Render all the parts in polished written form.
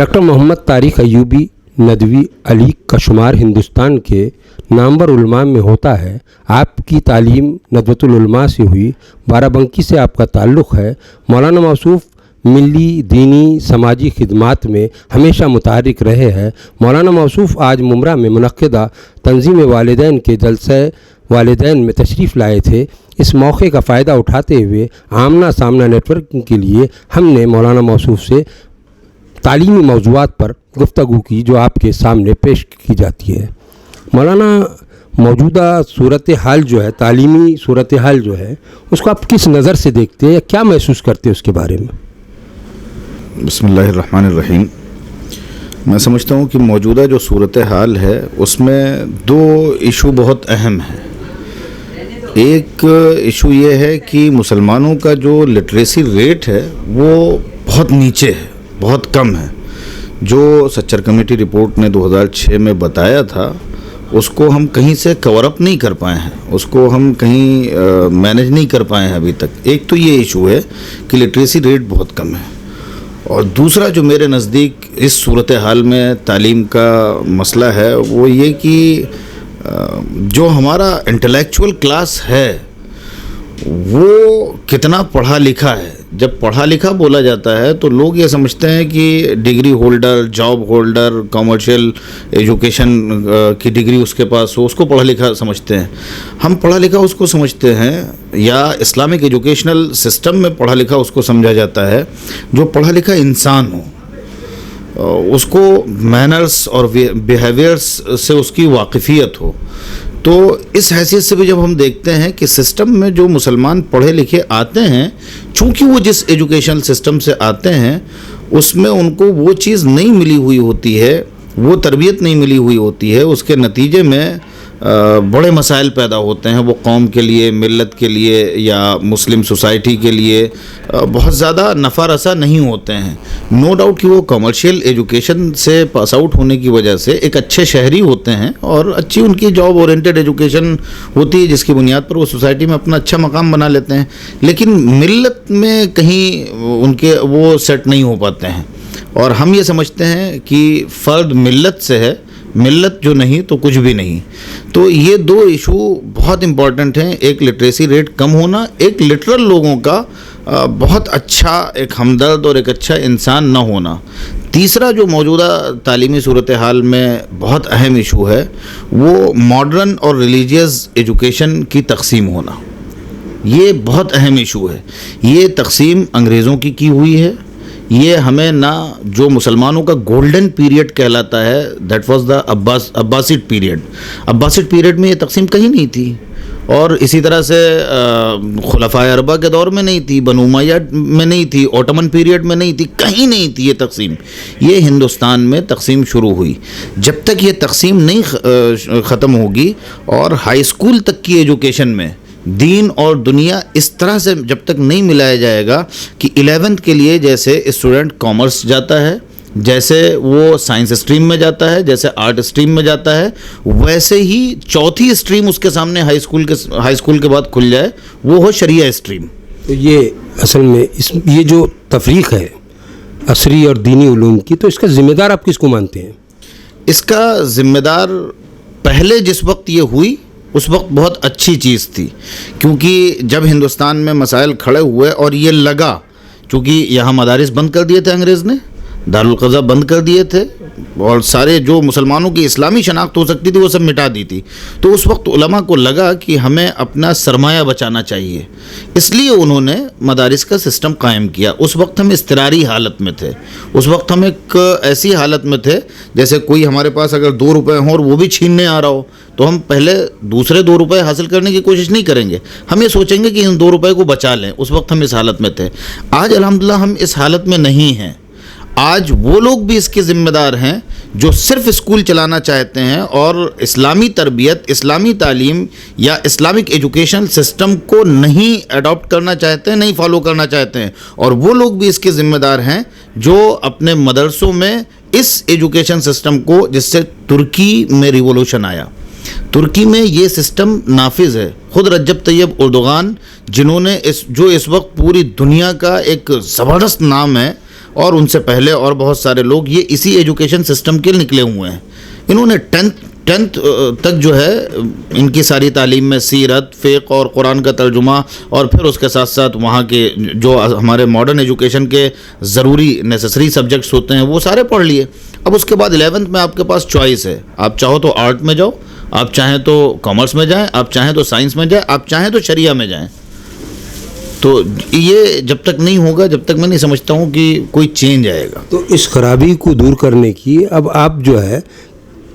Doctor محمد طارق ایوبی ندوی علی کا شمار ہندوستان کے نامور علماء میں ہوتا ہے۔ آپ کی تعلیم ندوۃ العلماء سے ہوئی، بارہ بنکی سے آپ کا تعلق ہے۔ مولانا موصوف ملی دینی سماجی خدمات میں ہمیشہ متحرک رہے ہیں۔ مولانا موصوف آج ممرہ میں منعقدہ تنظیم والدین کے جلسہ والدین میں تشریف لائے تھے۔ اس موقع کا فائدہ اٹھاتے ہوئے آمنا سامنا نیٹ ورکنگ کے لیے ہم نے مولانا موصوف سے تعلیمی موضوعات پر گفتگو کی جو آپ کے سامنے پیش کی جاتی ہے۔ مولانا، موجودہ صورتحال جو ہے، تعلیمی صورتحال جو ہے، اس کو آپ کس نظر سے دیکھتے ہیں یا کیا محسوس کرتے ہیں اس کے بارے میں؟ بسم اللہ الرحمن الرحیم۔ میں سمجھتا ہوں کہ موجودہ جو صورتحال ہے اس میں دو ایشو بہت اہم ہیں۔ ایک ایشو یہ ہے کہ مسلمانوں کا جو لٹریسی ریٹ ہے وہ بہت نیچے ہے، بہت کم ہے۔ جو سچر کمیٹی رپورٹ نے 2006 میں بتایا تھا اس کو ہم کہیں سے کور اپ نہیں کر پائے ہیں، اس کو ہم کہیں مینج نہیں کر پائے ہیں ابھی تک۔ ایک تو یہ ایشو ہے کہ لٹریسی ریٹ بہت کم ہے، اور دوسرا جو میرے نزدیک اس صورتحال میں تعلیم کا مسئلہ ہے وہ یہ کہ جو ہمارا انٹلیکچول کلاس ہے وہ کتنا پڑھا لکھا ہے۔ جب پڑھا لکھا بولا جاتا ہے تو لوگ یہ سمجھتے ہیں کہ degree holder, job holder, commercial education کی ڈگری اس کے پاس ہو، اس کو پڑھا لکھا سمجھتے ہیں۔ ہم پڑھا لکھا اس کو سمجھتے ہیں، یا اسلامک ایجوکیشنل سسٹم میں پڑھا لکھا اس کو سمجھا جاتا ہے جو پڑھا لکھا انسان ہو، اس کو مینرز اور بیہیویئرس سے اس کی واقفیت ہو۔ تو اس حیثیت سے بھی جب ہم دیکھتے ہیں کہ سسٹم میں جو مسلمان پڑھے لکھے آتے ہیں، چونکہ وہ جس ایجوکیشن سسٹم سے آتے ہیں اس میں ان کو وہ چیز نہیں ملی ہوئی ہوتی ہے، وہ تربیت نہیں ملی ہوئی ہوتی ہے، اس کے نتیجے میں بڑے مسائل پیدا ہوتے ہیں۔ وہ قوم کے لیے، ملت کے لیے یا مسلم سوسائٹی کے لیے بہت زیادہ نفع رساں نہیں ہوتے ہیں۔ نو ڈاؤٹ کہ وہ کمرشل ایجوکیشن سے پاس آؤٹ ہونے کی وجہ سے ایک اچھے شہری ہوتے ہیں اور اچھی ان کی جاب اورینٹڈ ایجوکیشن ہوتی ہے جس کی بنیاد پر وہ سوسائٹی میں اپنا اچھا مقام بنا لیتے ہیں، لیکن ملت میں کہیں ان کے وہ سیٹ نہیں ہو پاتے ہیں۔ اور ہم یہ سمجھتے ہیں کہ فرد ملت سے ہے، ملت جو نہیں تو کچھ بھی نہیں۔ تو یہ دو ایشو بہت امپورٹنٹ ہیں، ایک لٹریسی ریٹ کم ہونا، ایک لٹرل لوگوں کا بہت اچھا ایک ہمدرد اور ایک اچھا انسان نہ ہونا۔ تیسرا جو موجودہ تعلیمی صورتحال میں بہت اہم ایشو ہے وہ ماڈرن اور ریلیجیس ایجوکیشن کی تقسیم ہونا۔ یہ بہت اہم ایشو ہے۔ یہ تقسیم انگریزوں کی ہوئی ہے۔ یہ ہمیں نہ جو مسلمانوں کا گولڈن پیریڈ کہلاتا ہے، that was the Abbasid period, Abbasid period میں یہ تقسیم کہیں نہیں تھی، اور اسی طرح سے خلفائے اربعہ کے دور میں نہیں تھی، بنو امیہ میں نہیں تھی، اوٹمن پیریڈ میں نہیں تھی، کہیں نہیں تھی یہ تقسیم۔ یہ ہندوستان میں تقسیم شروع ہوئی۔ جب تک یہ تقسیم نہیں ختم ہوگی اور ہائی اسکول تک کی ایجوکیشن میں دین اور دنیا اس طرح سے جب تک نہیں ملایا جائے گا کہ 11th کے لیے جیسے اسٹوڈنٹ کامرس جاتا ہے، جیسے وہ سائنس اسٹریم میں جاتا ہے، جیسے آرٹ اسٹریم میں جاتا ہے، ویسے ہی چوتھی اسٹریم اس کے سامنے ہائی اسکول کے بعد کھل جائے، وہ ہو شریعہ اسٹریم۔ تو یہ اصل میں یہ جو تفریق ہے عصری اور دینی علوم کی، تو اس کا ذمہ دار آپ کس کو مانتے ہیں؟ اس کا ذمہ دار پہلے جس وقت یہ ہوئی اس وقت بہت اچھی چیز تھی، کیونکہ جب ہندوستان میں مسائل کھڑے ہوئے اور یہ لگا، چونکہ یہاں مدارس بند کر دیے تھے انگریز نے، دارالقضا بند کر دیے تھے، اور سارے جو مسلمانوں کی اسلامی شناخت ہو سکتی تھی وہ سب مٹا دی تھی، تو اس وقت علماء کو لگا کہ ہمیں اپنا سرمایہ بچانا چاہیے، اس لیے انہوں نے مدارس کا سسٹم قائم کیا۔ اس وقت ہم اضطراری حالت میں تھے، اس وقت ہم ایک ایسی حالت میں تھے جیسے کوئی ہمارے پاس اگر 2 روپے ہوں اور وہ بھی چھیننے آ رہا ہو تو ہم پہلے دوسرے 2 روپے حاصل کرنے کی کوشش نہیں کریں گے، ہم یہ سوچیں گے کہ ان 2 روپے کو بچا لیں۔ اس وقت ہم اس حالت میں تھے۔ آج الحمدللہ ہم اس حالت میں نہیں ہیں۔ آج وہ لوگ بھی اس کے ذمہ دار ہیں جو صرف اسکول چلانا چاہتے ہیں اور اسلامی تربیت، اسلامی تعلیم یا اسلامک ایجوکیشن سسٹم کو نہیں اڈاپٹ کرنا چاہتے ہیں، نہیں فالو کرنا چاہتے ہیں، اور وہ لوگ بھی اس کے ذمہ دار ہیں جو اپنے مدرسوں میں اس ایجوکیشن سسٹم کو، جس سے ترکی میں ریولوشن آیا، ترکی میں یہ سسٹم نافذ ہے۔ خود رجب طیب اردوغان، جنہوں نے جو اس وقت پوری دنیا کا ایک زبردست نام ہے، اور ان سے پہلے اور بہت سارے لوگ یہ اسی ایجوکیشن سسٹم کے نکلے ہوئے ہیں. انہوں نے ٹینتھ تک جو ہے ان کی ساری تعلیم میں سیرت، فقہ اور قرآن کا ترجمہ، اور پھر اس کے ساتھ ساتھ وہاں کے جو ہمارے ماڈرن ایجوکیشن کے ضروری نیسسری سبجیکٹس ہوتے ہیں وہ سارے پڑھ لیے. اب اس کے بعد 11th میں آپ کے پاس چوائس ہے، آپ چاہو تو آرٹ میں جاؤ، آپ چاہیں تو کامرس میں جائیں، آپ چاہیں تو سائنس میں جائیں، آپ چاہیں تو شریعہ میں جائیں. تو یہ جب تک نہیں ہوگا، جب تک میں نہیں سمجھتا ہوں کہ کوئی چینج آئے گا. تو اس خرابی کو دور کرنے کی اب آپ جو ہے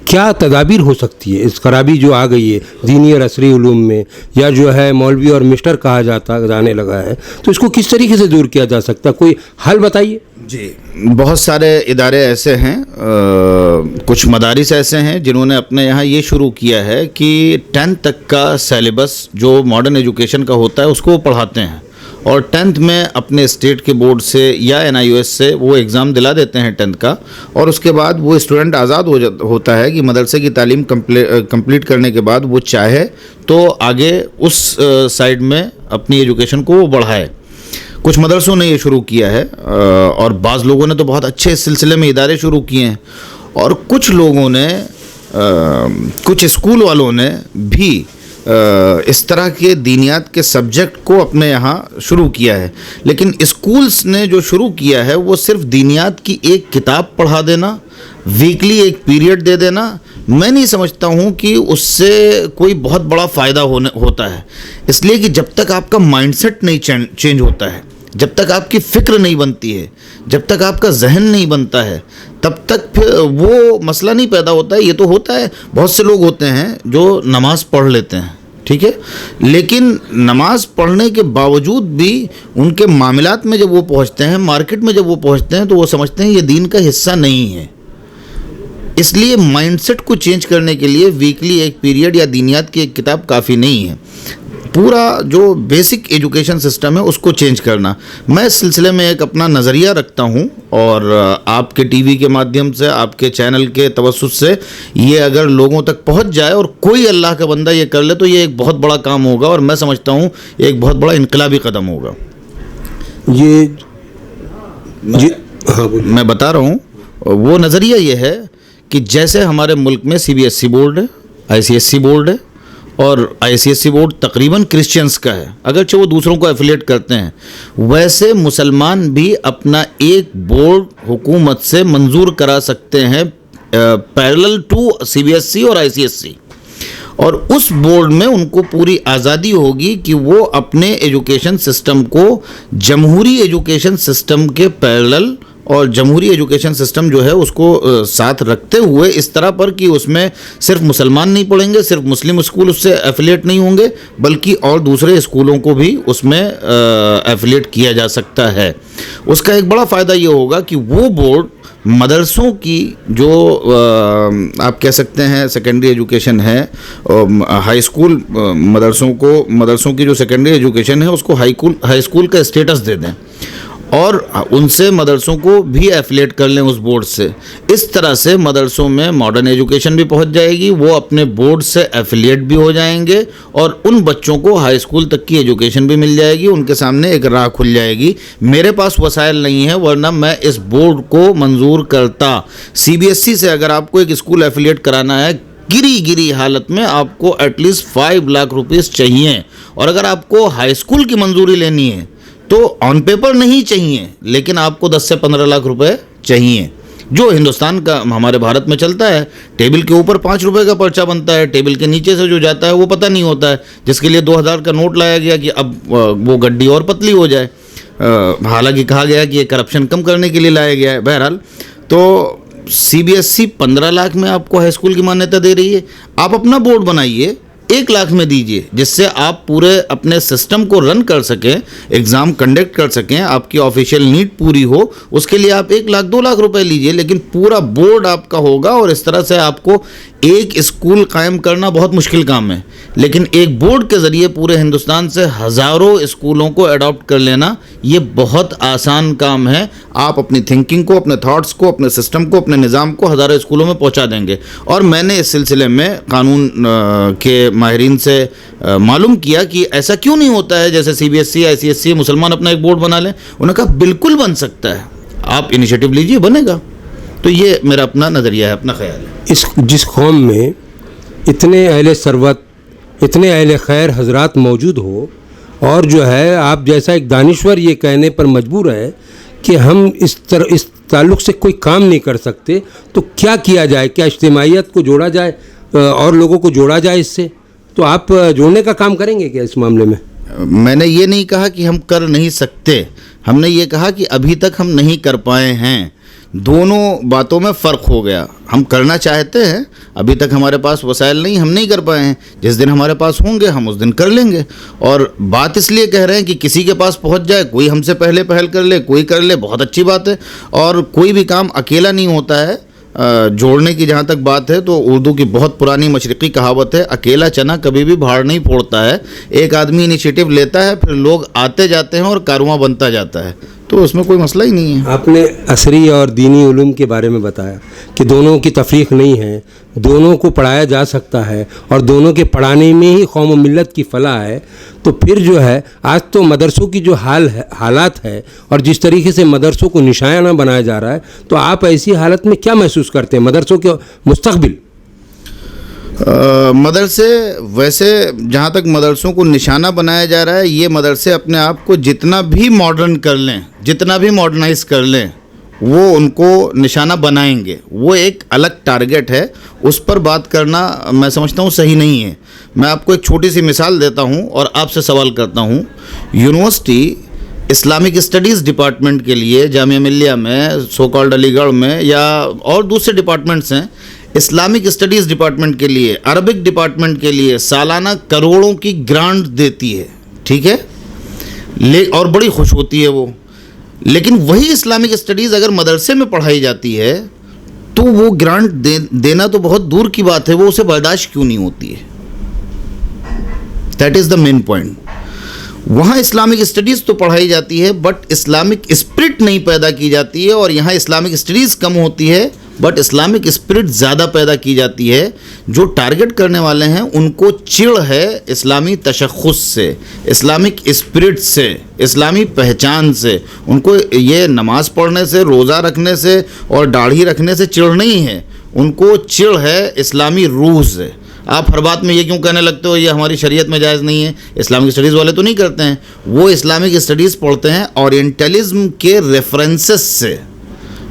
کیا تدابیر ہو سکتی ہے؟ اس خرابی جو آ گئی ہے دینی اور عصری علوم میں، یا جو ہے مولوی اور مسٹر کہا جانے لگا ہے، تو اس کو کس طریقے سے دور کیا جا سکتا ہے؟ کوئی حل بتائیے. جی، بہت سارے ادارے ایسے ہیں، کچھ مدارس ایسے ہیں جنہوں نے اپنے یہاں یہ شروع کیا ہے کہ 10th تک کا سیلیبس جو ماڈرن ایجوکیشن کا ہوتا ہے اس کو پڑھاتے ہیں، اور 10th میں اپنے اسٹیٹ کے بورڈ سے یا NIOS سے وہ ایگزام دلا دیتے ہیں 10th کا، اور اس کے بعد وہ اسٹوڈنٹ آزاد ہوتا ہے کہ مدرسے کی تعلیم کمپلیٹ کرنے کے بعد وہ چاہے تو آگے اس سائڈ میں اپنی ایجوکیشن کو وہ بڑھائے. کچھ مدرسوں نے یہ شروع کیا ہے، اور بعض لوگوں نے تو بہت اچھے اس سلسلے میں ادارے شروع کیے ہیں، اور کچھ لوگوں نے کچھ اسکول والوں نے بھی اس طرح کے دینیات کے سبجیکٹ کو اپنے یہاں شروع کیا ہے. لیکن اسکولز نے جو شروع کیا ہے وہ صرف دینیات کی ایک کتاب پڑھا دینا، ویکلی ایک پیریڈ دے دینا، میں نہیں سمجھتا ہوں کہ اس سے کوئی بہت بڑا فائدہ ہوتا ہے. اس لیے کہ جب تک آپ کا مائنڈ سیٹ نہیں چینج ہوتا ہے، جب تک آپ کی فکر نہیں بنتی ہے، جب تک آپ کا ذہن نہیں بنتا ہے، تب تک پھر وہ مسئلہ نہیں پیدا ہوتا ہے. یہ تو ہوتا ہے، بہت سے لوگ ہوتے ہیں جو نماز پڑھ لیتے ہیں، ٹھیک ہے، لیکن نماز پڑھنے کے باوجود بھی ان کے معاملات میں جب وہ پہنچتے ہیں، مارکیٹ میں جب وہ پہنچتے ہیں، تو وہ سمجھتے ہیں یہ دین کا حصہ نہیں ہے. اس لیے مائنڈ سیٹ کو چینج کرنے کے لیے ویکلی ایک پیریڈ یا دینیات کی ایک کتاب کافی نہیں ہے. پورا جو بیسک ایجوکیشن سسٹم ہے اس کو چینج کرنا. میں اس سلسلے میں ایک اپنا نظریہ رکھتا ہوں، اور آپ کے ٹی وی کے مادھیم سے، آپ کے چینل کے توسط سے یہ اگر لوگوں تک پہنچ جائے اور کوئی اللہ کا بندہ یہ کر لے تو یہ ایک بہت بڑا کام ہوگا، اور میں سمجھتا ہوں یہ ایک بہت بڑا انقلابی قدم ہوگا. یہ میں بتا رہا ہوں، وہ نظریہ یہ ہے کہ جیسے ہمارے ملک میں CBSE بورڈ ہے، ICSE بورڈ ہے، اور ICSE بورڈ تقریباً کرسچنس کا ہے، اگرچہ وہ دوسروں کو ایفیلیٹ کرتے ہیں، ویسے مسلمان بھی اپنا ایک بورڈ حکومت سے منظور کرا سکتے ہیں پیرلل ٹو CBSE اور ICSE، اور اس بورڈ میں ان کو پوری آزادی ہوگی کہ وہ اپنے ایجوکیشن سسٹم کو جمہوری ایجوکیشن سسٹم کے پیرلل، اور جمہوری ایجوکیشن سسٹم جو ہے اس کو ساتھ رکھتے ہوئے اس طرح پر کہ اس میں صرف مسلمان نہیں پڑھیں گے، صرف مسلم اسکول اس سے ایفیلیٹ نہیں ہوں گے، بلکہ اور دوسرے اسکولوں کو بھی اس میں ایفیلیٹ کیا جا سکتا ہے. اس کا ایک بڑا فائدہ یہ ہوگا کہ وہ بورڈ مدرسوں کی جو آپ کہہ سکتے ہیں سیکنڈری ایجوکیشن ہے، ہائی اسکول مدرسوں کی جو سیکنڈری ایجوکیشن ہے اس کو ہائی اسکول کا اسٹیٹس دے دیں، اور ان سے مدرسوں کو بھی ایفیلیٹ کر لیں اس بورڈ سے. اس طرح سے مدرسوں میں ماڈرن ایجوکیشن بھی پہنچ جائے گی، وہ اپنے بورڈ سے ایفیلیٹ بھی ہو جائیں گے، اور ان بچوں کو ہائی اسکول تک کی ایجوکیشن بھی مل جائے گی، ان کے سامنے ایک راہ کھل جائے گی. میرے پاس وسائل نہیں ہیں، ورنہ میں اس بورڈ کو منظور کرتا. CBSE سے اگر آپ کو ایک اسکول ایفیلیٹ کرانا ہے، گری حالت میں آپ کو ایٹ لیسٹ 5 لاکھ روپیز چاہیے، اور اگر آپ کو ہائی اسکول کی منظوری لینی ہے تو آن پیپر نہیں چاہیے، لیکن آپ کو 10 سے 15 لاکھ روپے چاہیے، جو ہندوستان کا ہمارے بھارت میں چلتا ہے. ٹیبل کے اوپر 5 روپے کا پرچہ بنتا ہے، ٹیبل کے نیچے سے جو جاتا ہے وہ پتہ نہیں ہوتا ہے، جس کے لیے 2000 کا نوٹ لایا گیا کہ اب وہ گڈی اور پتلی ہو جائے. حالانکہ کہا گیا کہ یہ کرپشن کم کرنے کے لیے لایا گیا ہے. بہرحال تو CBSE 15 لاکھ میں آپ کو ہائی اسکول کی مانیتا دے رہی ہے. آپ اپنا بورڈ بنائیے، 1 لاکھ میں دیجئے، جس سے آپ پورے اپنے سسٹم کو رن کر سکیں، ایگزام کنڈکٹ کر سکیں، آپ کی آفیشیل نیڈ پوری ہو. اس کے لیے آپ 1 لاکھ 2 لاکھ روپے لیجئے، لیکن پورا بورڈ آپ کا ہوگا، اور اس طرح سے آپ کو ایک اسکول قائم کرنا بہت مشکل کام ہے، لیکن ایک بورڈ کے ذریعے پورے ہندوستان سے ہزاروں اسکولوں کو اڈاپٹ کر لینا یہ بہت آسان کام ہے. آپ اپنی تھنکنگ کو، اپنے تھاٹس کو، اپنے سسٹم کو، اپنے نظام کو ہزاروں اسکولوں میں پہنچا دیں گے. اور میں نے اس سلسلے میں قانون کے ماہرین سے معلوم کیا کہ ایسا کیوں نہیں ہوتا ہے، جیسے CBSE ICSE مسلمان اپنا ایک بورڈ بنا لیں. انہوں نے کہا بالکل بن سکتا ہے. آپ انیشیٹو لیجیے, بنے گا. تو یہ میرا اپنا نظریہ ہے, اپنا خیال ہے. جس قوم میں اتنے اہل ثروت, اتنے اہل خیر حضرات موجود ہو, اور جو ہے آپ جیسا ایک دانشور یہ کہنے پر مجبور ہے کہ ہم اس تعلق سے کوئی کام نہیں کر سکتے, تو کیا کیا جائے؟ کیا اجتماعیت کو جوڑا جائے اور لوگوں کو جوڑا جائے اس سے؟ تو آپ جوڑنے کا کام کریں گے کیا اس معاملے میں؟ میں نے یہ نہیں کہا کہ ہم کر نہیں سکتے, ہم نے یہ کہا کہ ابھی تک ہم نہیں کر پائے ہیں. دونوں باتوں میں فرق ہو گیا. ہم کرنا چاہتے ہیں, ابھی تک ہمارے پاس وسائل نہیں, ہم نہیں کر پائے ہیں. جس دن ہمارے پاس ہوں گے ہم اس دن کر لیں گے. اور بات اس لیے کہہ رہے ہیں کہ کسی کے پاس پہنچ جائے, کوئی ہم سے پہلے پہل کر لے, کوئی کر لے, بہت اچھی بات ہے. اور کوئی بھی کام اکیلا نہیں ہوتا ہے. جوڑنے کی جہاں تک بات ہے تو اردو کی بہت پرانی مشرقی کہاوت ہے, اکیلا چنا کبھی بھی بھاڑ نہیں پھوڑتا ہے. ایک آدمی انیشیٹو لیتا ہے, پھر لوگ آتے جاتے ہیں اور کارواں بنتا جاتا ہے, تو اس میں کوئی مسئلہ ہی نہیں ہے. آپ نے عصری اور دینی علوم کے بارے میں بتایا کہ دونوں کی تفریق نہیں ہے, دونوں کو پڑھایا جا سکتا ہے, اور دونوں کے پڑھانے میں ہی قوم و ملت کی فلاح ہے. تو پھر جو ہے آج تو مدرسوں کی جو حالات ہے اور جس طریقے سے مدرسوں کو نشانہ بنایا جا رہا ہے, تو آپ ایسی حالت میں کیا محسوس کرتے ہیں مدرسوں کے مستقبل؟ مدرسے ویسے جہاں تک مدرسوں کو نشانہ بنایا جا رہا ہے, یہ مدرسے اپنے آپ کو جتنا بھی ماڈرن کر لیں, جتنا بھی ماڈرنائز کر لیں, وہ ان کو نشانہ بنائیں گے. وہ ایک الگ ٹارگٹ ہے, اس پر بات کرنا میں سمجھتا ہوں صحیح نہیں ہے. میں آپ کو ایک چھوٹی سی مثال دیتا ہوں اور آپ سے سوال کرتا ہوں. یونیورسٹی اسلامک اسٹڈیز ڈپارٹمنٹ کے لیے جامعہ ملیہ میں, سو کالڈ علی گڑھ میں, یا اور دوسرے ڈپارٹمنٹس ہیں, اسلامک اسٹڈیز ڈپارٹمنٹ کے لیے, عربک ڈپارٹمنٹ کے لیے سالانہ کروڑوں کی گرانٹ دیتی ہے, ٹھیک ہے, اور بڑی خوش ہوتی ہے وہ. لیکن وہی اسلامک اسٹڈیز اگر مدرسے میں پڑھائی جاتی ہے تو وہ گرانٹ دینا تو بہت دور کی بات ہے, وہ اسے برداشت کیوں نہیں ہوتی ہے؟ That is the main point. وہاں اسلامک اسٹڈیز تو پڑھائی جاتی ہے بٹ اسلامک اسپرٹ نہیں پیدا کی جاتی ہے, اور یہاں اسلامک اسٹڈیز کم ہوتی ہے بٹ اسلامک اسپرٹ زیادہ پیدا کی جاتی ہے. جو ٹارگٹ کرنے والے ہیں ان کو چڑ ہے اسلامی تشخص سے, اسلامک اسپرٹ سے, اسلامی پہچان سے. ان کو یہ نماز پڑھنے سے, روزہ رکھنے سے اور داڑھی رکھنے سے چڑ نہیں ہے, ان کو چڑ ہے اسلامی روح سے. آپ ہر بات میں یہ کیوں کہنے لگتے ہو یہ ہماری شریعت میں جائز نہیں ہے؟ اسلامک اسٹڈیز والے تو نہیں کرتے ہیں, وہ اسلامک اسٹڈیز پڑھتے ہیں اورینٹلزم کے ریفرنسز سے,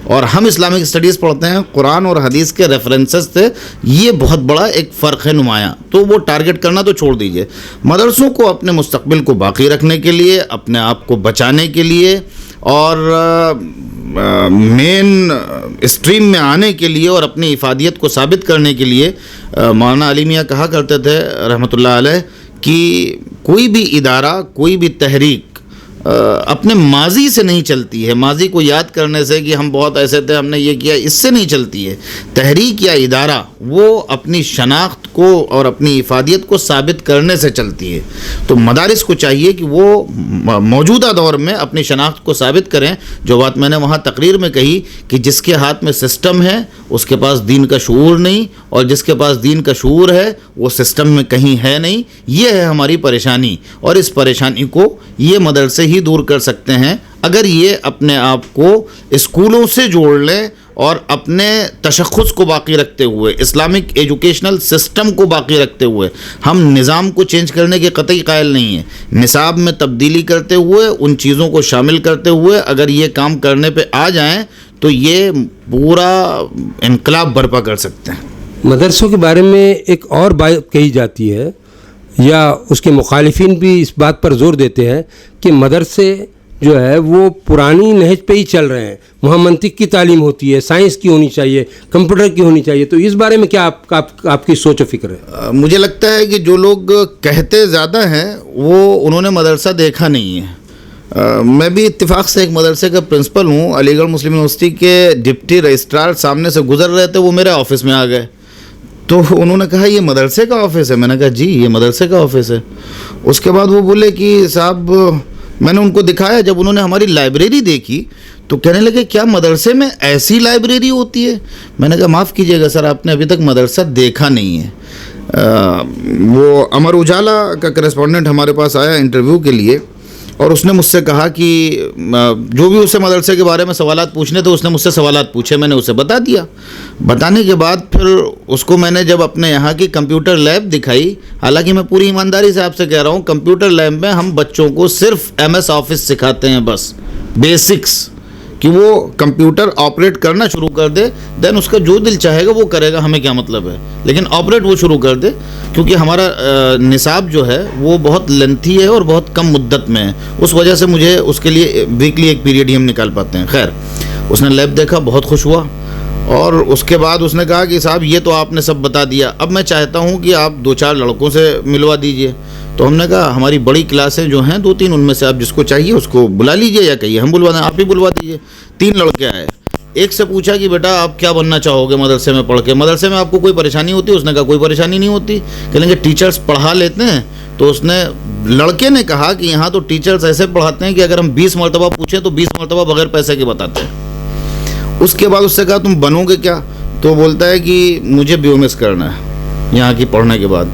اور ہم اسلامک اسٹڈیز پڑھتے ہیں قرآن اور حدیث کے ریفرنسز سے. یہ بہت بڑا ایک فرق ہے نمایاں. تو وہ ٹارگٹ کرنا تو چھوڑ دیجئے. مدرسوں کو اپنے مستقبل کو باقی رکھنے کے لیے, اپنے آپ کو بچانے کے لیے, اور مین اسٹریم میں آنے کے لیے, اور اپنی افادیت کو ثابت کرنے کے لیے, مولانا علی میاں کہا کرتے تھے رحمۃ اللہ علیہ کہ کوئی بھی ادارہ, کوئی بھی تحریک اپنے ماضی سے نہیں چلتی ہے, ماضی کو یاد کرنے سے کہ ہم بہت ایسے تھے, ہم نے یہ کیا, اس سے نہیں چلتی ہے. تحریک یا ادارہ وہ اپنی شناخت کو اور اپنی افادیت کو ثابت کرنے سے چلتی ہے. تو مدارس کو چاہیے کہ وہ موجودہ دور میں اپنی شناخت کو ثابت کریں. جو بات میں نے وہاں تقریر میں کہی کہ جس کے ہاتھ میں سسٹم ہے اس کے پاس دین کا شعور نہیں, اور جس کے پاس دین کا شعور ہے وہ سسٹم میں کہیں ہے نہیں. یہ ہے ہماری پریشانی, اور اس پریشانی کو یہ مدرسے ہی دور کر سکتے ہیں اگر یہ اپنے آپ کو اسکولوں سے جوڑ لیں اور اپنے تشخص کو باقی رکھتے ہوئے, اسلامک ایجوکیشنل سسٹم کو باقی رکھتے ہوئے. ہم نظام کو چینج کرنے کے قطعی قائل نہیں ہیں, نصاب میں تبدیلی کرتے ہوئے, ان چیزوں کو شامل کرتے ہوئے اگر یہ کام کرنے پہ آ جائیں تو یہ پورا انقلاب برپا کر سکتے ہیں. مدرسوں کے بارے میں ایک اور بات کہی جاتی ہے, یا اس کے مخالفین بھی اس بات پر زور دیتے ہیں کہ مدرسے جو ہے وہ پرانی نہج پہ ہی چل رہے ہیں. وہاں منطق کی تعلیم ہوتی ہے, سائنس کی ہونی چاہیے, کمپیوٹر کی ہونی چاہیے. تو اس بارے میں کیا آپ کی سوچ و فکر ہے؟ مجھے لگتا ہے کہ جو لوگ کہتے زیادہ ہیں وہ انہوں نے مدرسہ دیکھا نہیں ہے. میں بھی اتفاق سے ایک مدرسے کا پرنسپل ہوں. علی گڑھ مسلم یونیورسٹی کے ڈپٹی رجسٹرار سامنے سے گزر رہے تھے, وہ میرے آفس میں آ گئے, تو انہوں نے کہا یہ مدرسے کا آفس ہے. میں نے کہا جی یہ مدرسے کا آفس ہے. اس کے بعد وہ بولے کہ صاحب, میں نے ان کو دکھایا, جب انہوں نے ہماری لائبریری دیکھی تو کہنے لگے کیا مدرسے میں ایسی لائبریری ہوتی ہے؟ میں نے کہا معاف کیجیے گا سر, آپ نے ابھی تک مدرسہ دیکھا نہیں ہے. وہ امر اجالا کا کرسپونڈنٹ ہمارے پاس آیا انٹرویو کے لیے, اور اس نے مجھ سے کہا کہ جو بھی اسے مدرسے کے بارے میں سوالات پوچھنے تھے اس نے مجھ سے سوالات پوچھے، میں نے اسے بتا دیا۔ بتانے کے بعد پھر اس کو میں نے جب اپنے یہاں کی کمپیوٹر لیب دکھائی، حالانکہ میں پوری ایمانداری سے آپ سے کہہ رہا ہوں، کمپیوٹر لیب میں ہم بچوں کو صرف MS آفس سکھاتے ہیں، بس بیسکس، کہ وہ کمپیوٹر آپریٹ کرنا شروع کر دے، دین اس کا جو دل چاہے گا وہ کرے گا، ہمیں کیا مطلب ہے، لیکن آپریٹ وہ شروع کر دے، کیونکہ ہمارا نصاب جو ہے وہ بہت لینتھی ہے اور بہت کم مدت میں ہے، اس وجہ سے مجھے اس کے لیے ویکلی ایک پیریڈ ہی ہم نکال پاتے ہیں۔ خیر، اس نے لیب دیکھا، بہت خوش ہوا، اور اس کے بعد اس نے کہا کہ صاحب یہ تو آپ نے سب بتا دیا، اب میں چاہتا ہوں کہ آپ 2-4 لڑکوں سے ملوا دیجئے۔ تو ہم نے کہا ہماری بڑی کلاسیں جو ہیں 2-3 ان میں سے آپ جس کو چاہیے اس کو بلا لیجئے، یا کہیے ہم بلوا دیں، آپ ہی بلوا دیجئے۔ 3 لڑکے آئے، ایک سے پوچھا کہ بیٹا آپ کیا بننا چاہو گے مدرسے میں پڑھ کے، مدرسے میں آپ کو کوئی پریشانی ہوتی ہے؟ اس نے کہا کوئی پریشانی نہیں ہوتی، کہیں گے ٹیچرز پڑھا لیتے ہیں۔ تو اس نے لڑکے نے کہا کہ یہاں تو ٹیچرز ایسے پڑھاتے ہیں کہ اگر ہم 20 مرتبہ پوچھیں تو 20 مرتبہ بغیر پیسے کے بتاتے ہیں۔ اس کے بعد اس سے کہا تم بنو گے کیا؟ تو بولتا ہے کہ مجھے BMS کرنا ہے یہاں کی پڑھنے کے بعد۔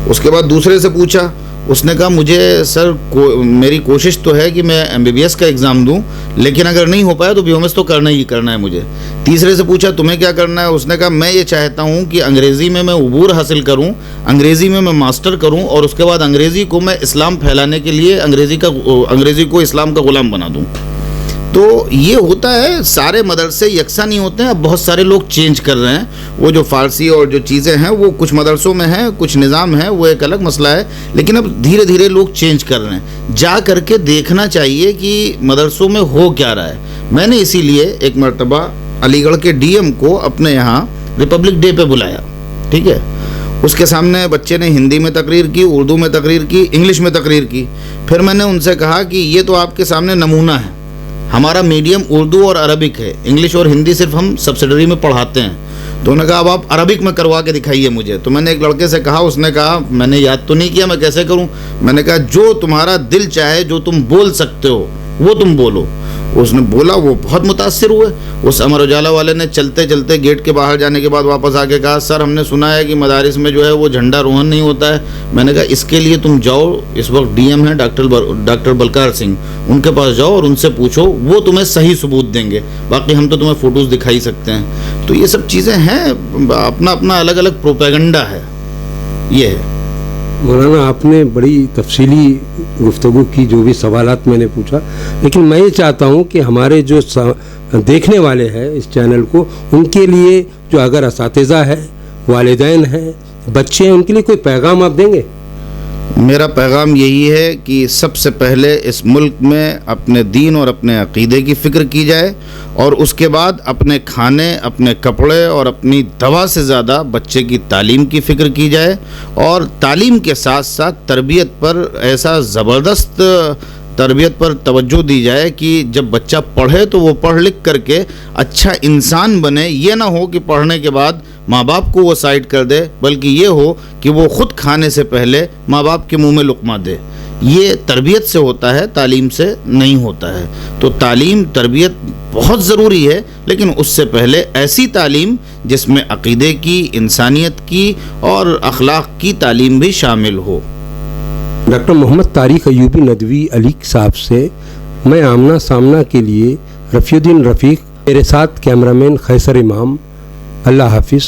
اس کے بعد دوسرے سے پوچھا، اس نے کہا مجھے سر میری کوشش تو ہے کہ میں MBBS کا ایگزام دوں، لیکن اگر نہیں ہو پایا تو BMS تو کرنا ہی کرنا ہے مجھے۔ تیسرے سے پوچھا تمہیں کیا کرنا ہے؟ اس نے کہا میں یہ چاہتا ہوں کہ انگریزی میں عبور حاصل کروں، انگریزی میں ماسٹر کروں، اور اس کے بعد انگریزی کو میں اسلام پھیلانے کے لیے انگریزی کو اسلام کا غلام بنا دوں۔ تو یہ ہوتا ہے، سارے مدرسے یکساں نہیں ہوتے ہیں، اب بہت سارے لوگ چینج کر رہے ہیں، وہ جو فارسی اور جو چیزیں ہیں وہ کچھ مدرسوں میں ہیں، کچھ نظام ہے، وہ ایک الگ مسئلہ ہے، لیکن اب دھیرے دھیرے لوگ چینج کر رہے ہیں۔ جا کر کے دیکھنا چاہیے کہ مدرسوں میں ہو کیا رہا ہے۔ میں نے اسی لیے ایک مرتبہ علی گڑھ کے DM کو اپنے یہاں ریپبلک ڈے پہ بلایا، ٹھیک ہے؟ اس کے سامنے بچے نے ہندی میں تقریر کی، اردو میں تقریر کی، انگلش میں تقریر کی۔ پھر میں نے ان سے کہا کہ یہ تو آپ کے سامنے نمونہ ہے، ہمارا میڈیم اردو اور عربک ہے، انگلش اور ہندی صرف ہم سبسیڈری میں پڑھاتے ہیں۔ تو انہوں نے کہا اب آپ عربک میں کروا کے دکھائیے مجھے۔ تو میں نے ایک لڑکے سے کہا، اس نے کہا میں نے یاد تو نہیں کیا، میں کیسے کروں؟ میں نے کہا جو تمہارا دل چاہے، جو تم بول سکتے ہو وہ تم بولو۔ اس نے بولا، وہ بہت متاثر ہوئے۔ اس امر اجالا والے نے چلتے چلتے گیٹ کے باہر جانے کے بعد واپس آ کے کہا سر ہم نے سنا ہے کہ مدارس میں جو ہے وہ جھنڈا روہن نہیں ہوتا ہے۔ میں نے کہا اس کے لیے تم جاؤ، اس وقت DM ہیں ڈاکٹر بلکار سنگھ، ان کے پاس جاؤ اور ان سے پوچھو، وہ تمہیں صحیح ثبوت دیں گے، باقی ہم تو تمہیں فوٹوز دکھا ہی سکتے ہیں۔ تو یہ سب چیزیں ہیں، اپنا اپنا الگ الگ پروپیگنڈا ہے، یہ ہے۔ مولانا آپ نے بڑی تفصیلی گفتگو کی، جو بھی سوالات میں نے پوچھا، لیکن میں یہ چاہتا ہوں کہ ہمارے جو دیکھنے والے ہیں اس چینل کو، ان کے لیے جو اگر اساتذہ ہے، والدین ہیں، بچے ہیں، ان کے لیے کوئی پیغام آپ دیں گے؟ میرا پیغام یہی ہے کہ سب سے پہلے اس ملک میں اپنے دین اور اپنے عقیدے کی فکر کی جائے، اور اس کے بعد اپنے کھانے، اپنے کپڑے اور اپنی دوا سے زیادہ بچے کی تعلیم کی فکر کی جائے، اور تعلیم کے ساتھ ساتھ تربیت پر ایسا زبردست تربیت پر توجہ دی جائے کہ جب بچہ پڑھے تو وہ پڑھ لکھ کر کے اچھا انسان بنے۔ یہ نہ ہو کہ پڑھنے کے بعد ماں باپ کو وہ سائڈ کر دے، بلکہ یہ ہو کہ وہ خود کھانے سے پہلے ماں باپ کے منہ میں لقمہ دے۔ یہ تربیت سے ہوتا ہے، تعلیم سے نہیں ہوتا ہے۔ تو تعلیم، تربیت بہت ضروری ہے، لیکن اس سے پہلے ایسی تعلیم جس میں عقیدے کی، انسانیت کی اور اخلاق کی تعلیم بھی شامل ہو۔ ڈاکٹر محمد طارق ایوبی ندوی علی صاحب سے میں آمنا سامنا کے لیے رفیع الدین رفیق، میرے ساتھ کیمرہ مین قیصر امام۔ اللہ حافظ۔